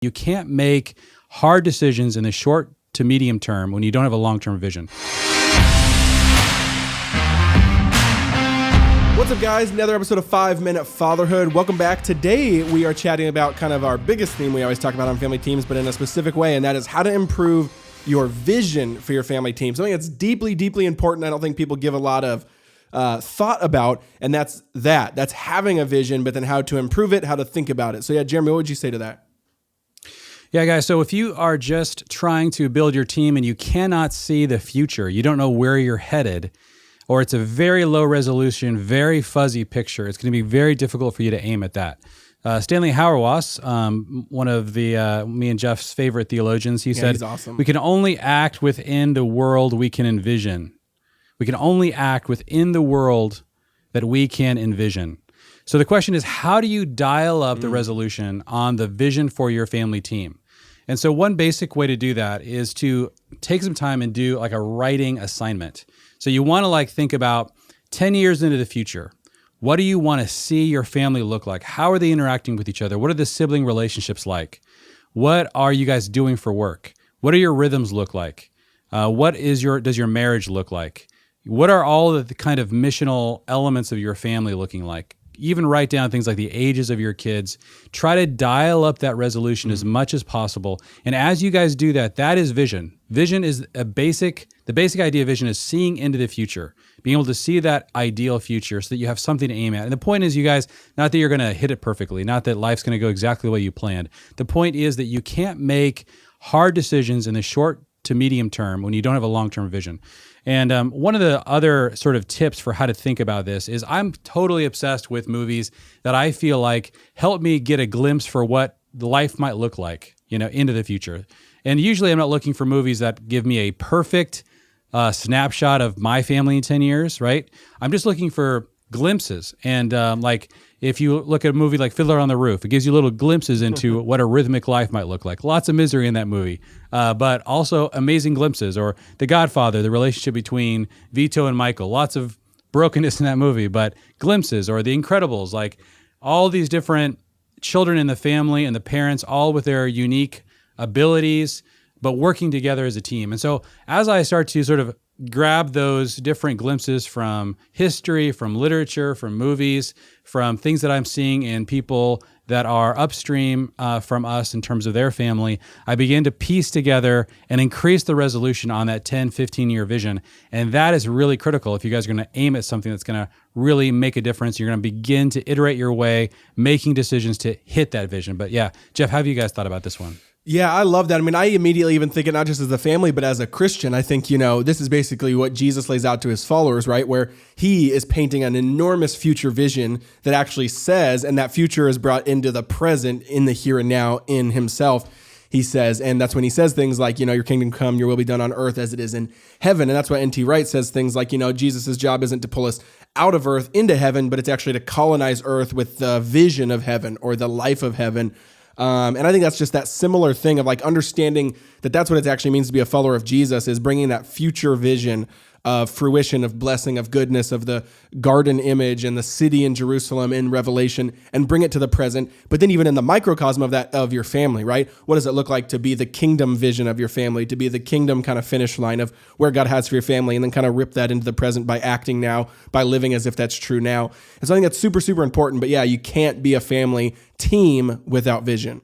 You can't make hard decisions in the short to medium term when you don't have a long-term vision. What's up, guys? Another episode of 5 Minute Fatherhood. Welcome back. Today, we are chatting about kind of our biggest theme we always talk about on family teams, but in a specific way, and that is how to improve your vision for your family team. Something that's deeply, deeply important. I don't think people give a lot of thought about, and that's having a vision, but then how to improve it, how to think about it. So yeah, Jeremy, what would you say to that? Yeah, guys, so if you are just trying to build your team and you cannot see the future, you don't know where you're headed, or it's a very low resolution, very fuzzy picture, it's going to be very difficult for you to aim at that. Stanley Hauerwas, one of the me and Jeff's favorite theologians, he said, he's awesome. We can only act within the world we can envision. We can only act within the world that we can envision. So the question is, how do you dial up the resolution on the vision for your family team? And so one basic way to do that is to take some time and do like a writing assignment. So you want to think about 10 years into the future. What do you want to see your family look like? How are they interacting with each other? What are the sibling relationships like? What are you guys doing for work? What do your rhythms look like? Does your marriage look like? What are all of the kind of missional elements of your family looking like? Even write down things like the ages of your kids. Try to dial up that resolution as much as possible. And as you guys do that, that is vision. Vision is the basic idea of vision is seeing into the future, being able to see that ideal future so that you have something to aim at. And the point is, you guys, not that you're going to hit it perfectly, not that life's going to go exactly the way you planned. The point is that you can't make hard decisions in the short to medium term when you don't have a long-term vision. And one of the other sort of tips for how to think about this is I'm totally obsessed with movies that I feel like help me get a glimpse for what life might look like, into the future. And usually I'm not looking for movies that give me a perfect snapshot of my family in 10 years, right? I'm just looking for glimpses. And if you look at a movie like Fiddler on the Roof, it gives you little glimpses into what a rhythmic life might look like. Lots of misery in that movie, but also amazing glimpses. Or The Godfather, the relationship between Vito and Michael. Lots of brokenness in that movie, but glimpses. Or The Incredibles, like all these different children in the family and the parents, all with their unique abilities, but working together as a team. And so as I start to sort of grab those different glimpses from history, from literature, from movies, from things that I'm seeing in people that are upstream from us in terms of their family, I begin to piece together and increase the resolution on that 10, 15-year vision. And that is really critical if you guys are going to aim at something that's going to really make a difference. You're going to begin to iterate your way, making decisions to hit that vision. But yeah, Jeff, how have you guys thought about this one? Yeah, I love that. I mean, I immediately even think it not just as a family, but as a Christian. I think, this is basically what Jesus lays out to his followers, right? Where he is painting an enormous future vision that actually says, and that future is brought into the present in the here and now in himself. He says, and that's when he says things like, your kingdom come, your will be done on earth as it is in heaven. And that's why N.T. Wright says things like, Jesus' job isn't to pull us out of earth into heaven, but it's actually to colonize earth with the vision of heaven or the life of heaven. And I think that's just that similar thing of understanding that that's what it actually means to be a follower of Jesus, is bringing that future vision of fruition, of blessing, of goodness, of the garden image and the city in Jerusalem in Revelation, and bring it to the present. But then even in the microcosm of that, of your family, right? What does it look like to be the kingdom vision of your family, to be the kingdom kind of finish line of where God has for your family, and then kind of rip that into the present by acting now, by living as if that's true now. And so I think that's super, super important. But yeah, you can't be a family team without vision.